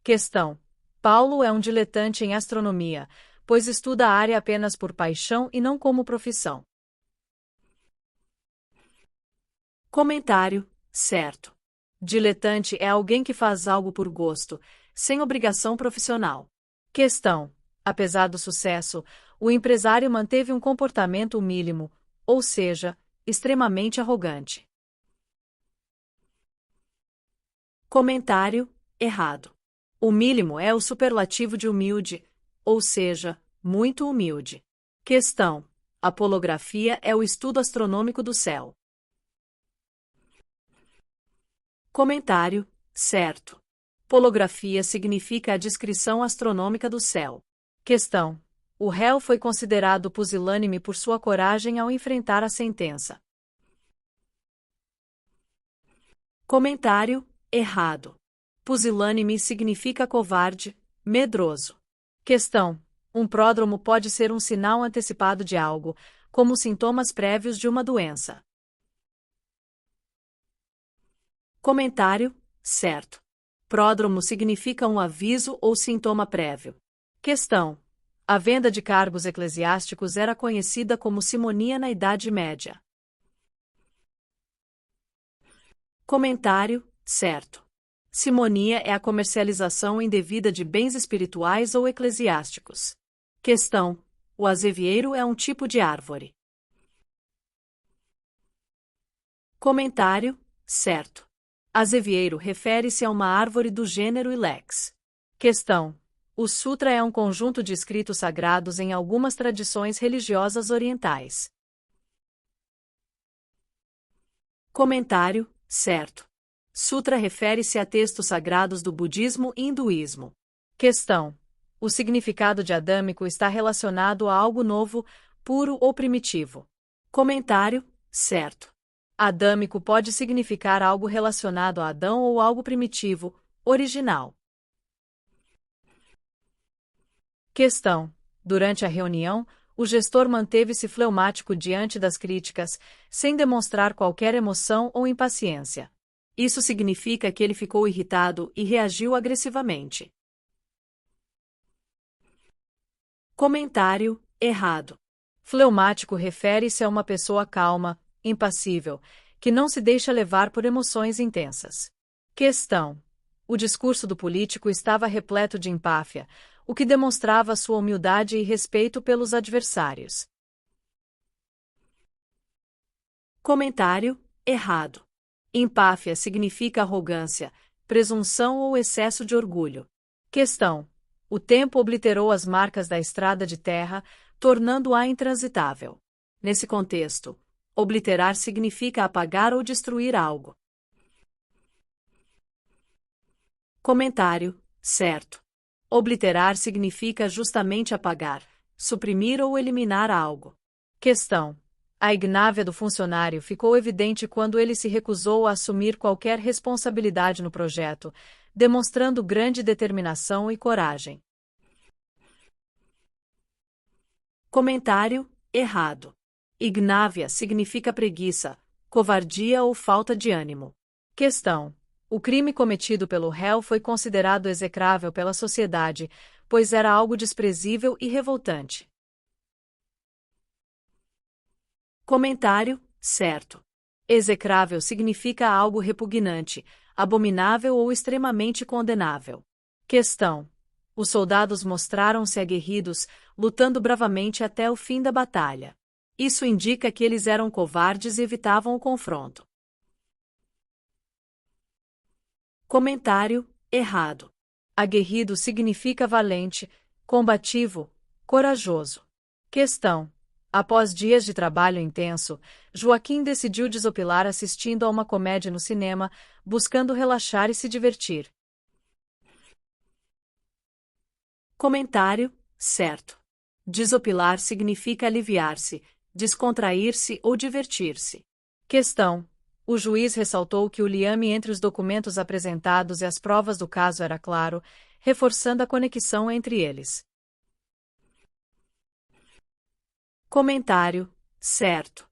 Questão: Paulo é um diletante em astronomia, pois estuda a área apenas por paixão e não como profissão. Comentário: certo. Diletante é alguém que faz algo por gosto, sem obrigação profissional. Questão: apesar do sucesso, o empresário manteve um comportamento mínimo, ou seja, extremamente arrogante. Comentário: errado. O mínimo é o superlativo de humilde, ou seja, muito humilde. Questão: a polografia é o estudo astronômico do céu. Comentário: certo. Polografia significa a descrição astronômica do céu. Questão: o réu foi considerado pusilânime por sua coragem ao enfrentar a sentença. Comentário: errado. Pusilânime significa covarde, medroso. Questão: um pródromo pode ser um sinal antecipado de algo, como sintomas prévios de uma doença. Comentário: certo. Pródromo significa um aviso ou sintoma prévio. Questão: a venda de cargos eclesiásticos era conhecida como simonia na Idade Média. Comentário: certo. Simonia é a comercialização indevida de bens espirituais ou eclesiásticos. Questão: o azevieiro é um tipo de árvore. Comentário: certo. Azevieiro refere-se a uma árvore do gênero Ilex. Questão: o Sutra é um conjunto de escritos sagrados em algumas tradições religiosas orientais. Comentário: certo. Sutra refere-se a textos sagrados do budismo e hinduísmo. Questão: o significado de adâmico está relacionado a algo novo, puro ou primitivo. Comentário: certo. Adâmico pode significar algo relacionado a Adão ou algo primitivo, original. Questão: durante a reunião, o gestor manteve-se fleumático diante das críticas, sem demonstrar qualquer emoção ou impaciência. Isso significa que ele ficou irritado e reagiu agressivamente. Comentário: errado. Fleumático refere-se a uma pessoa calma, impassível, que não se deixa levar por emoções intensas. Questão: o discurso do político estava repleto de empáfia, o que demonstrava sua humildade e respeito pelos adversários. Comentário: errado. Empáfia significa arrogância, presunção ou excesso de orgulho. Questão: o tempo obliterou as marcas da estrada de terra, tornando-a intransitável. Nesse contexto, obliterar significa apagar ou destruir algo. Comentário: certo. Obliterar significa justamente apagar, suprimir ou eliminar algo. Questão: a ignávia do funcionário ficou evidente quando ele se recusou a assumir qualquer responsabilidade no projeto, demonstrando grande determinação e coragem. Comentário: errado. Ignávia significa preguiça, covardia ou falta de ânimo. Questão: o crime cometido pelo réu foi considerado execrável pela sociedade, pois era algo desprezível e revoltante. Comentário: certo. Execrável significa algo repugnante, abominável ou extremamente condenável. Questão: os soldados mostraram-se aguerridos, lutando bravamente até o fim da batalha. Isso indica que eles eram covardes e evitavam o confronto. Comentário: errado. Aguerrido significa valente, combativo, corajoso. Questão: após dias de trabalho intenso, Joaquim decidiu desopilar assistindo a uma comédia no cinema, buscando relaxar e se divertir. Comentário: certo. Desopilar significa aliviar-se, descontrair-se ou divertir-se. Questão: o juiz ressaltou que o liame entre os documentos apresentados e as provas do caso era claro, reforçando a conexão entre eles. Comentário: certo.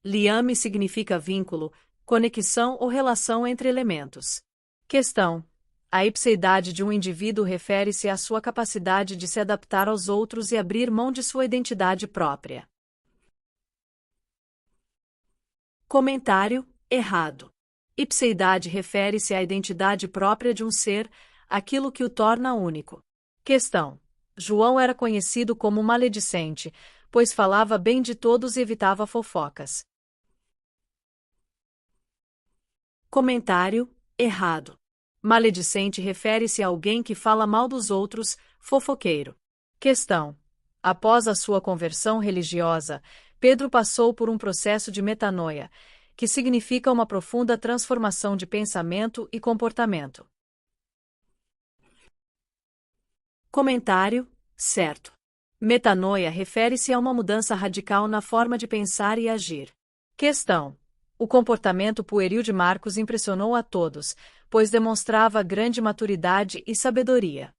Liame significa vínculo, conexão ou relação entre elementos. Questão: A ipseidade de um indivíduo refere-se à sua capacidade de se adaptar aos outros e abrir mão de sua identidade própria. Comentário: errado. Ipseidade refere-se à identidade própria de um ser, aquilo que o torna único. Questão: João era conhecido como maledicente, pois falava bem de todos e evitava fofocas. Comentário: errado. Maledicente refere-se a alguém que fala mal dos outros, fofoqueiro. Questão: após a sua conversão religiosa, Pedro passou por um processo de metanoia, que significa uma profunda transformação de pensamento e comportamento. Comentário: certo. Metanoia refere-se a uma mudança radical na forma de pensar e agir. Questão: o comportamento pueril de Marcos impressionou a todos, pois demonstrava grande maturidade e sabedoria.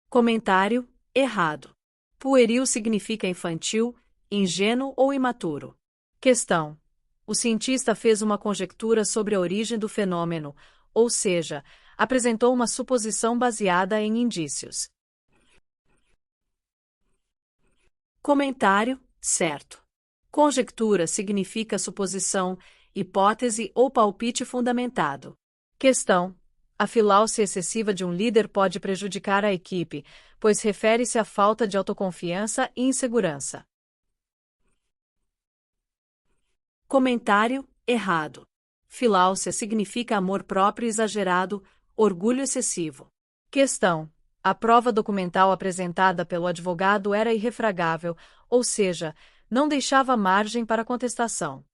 Comentário: errado. Pueril significa infantil, ingênuo ou imaturo. Questão: o cientista fez uma conjectura sobre a origem do fenômeno, ou seja, apresentou uma suposição baseada em indícios. Comentário: certo. Conjectura significa suposição, hipótese ou palpite fundamentado. Questão: a filáusia excessiva de um líder pode prejudicar a equipe, pois refere-se à falta de autoconfiança e insegurança. Comentário: errado. Filáusia significa amor próprio exagerado, orgulho excessivo. Questão: a prova documental apresentada pelo advogado era irrefragável, ou seja, não deixava margem para contestação.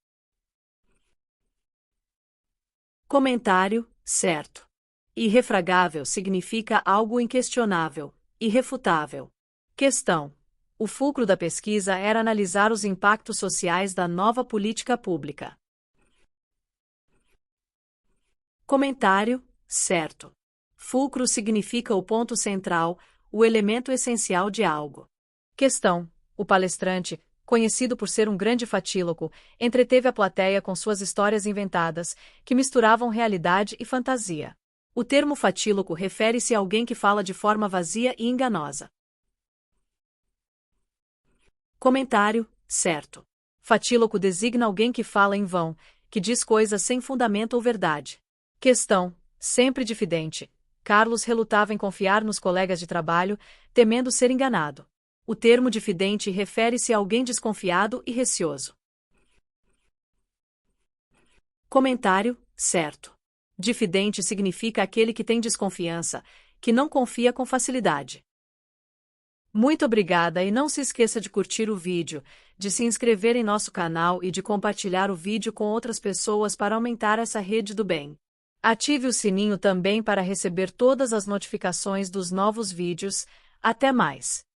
Comentário: certo. Irrefragável significa algo inquestionável, irrefutável. Questão: o fulcro da pesquisa era analisar os impactos sociais da nova política pública. Comentário: certo. Fulcro significa o ponto central, o elemento essencial de algo. Questão: o palestrante, conhecido por ser um grande fatíloco, entreteve a plateia com suas histórias inventadas, que misturavam realidade e fantasia. O termo fatíloco refere-se a alguém que fala de forma vazia e enganosa. Comentário: certo. Fatíloco designa alguém que fala em vão, que diz coisas sem fundamento ou verdade. Questão: sempre diffidente, Carlos relutava em confiar nos colegas de trabalho, temendo ser enganado. O termo diffidente refere-se a alguém desconfiado e receoso. Comentário: certo. Diffidente significa aquele que tem desconfiança, que não confia com facilidade. Muito obrigada e não se esqueça de curtir o vídeo, de se inscrever em nosso canal e de compartilhar o vídeo com outras pessoas para aumentar essa rede do bem. Ative o sininho também para receber todas as notificações dos novos vídeos. Até mais!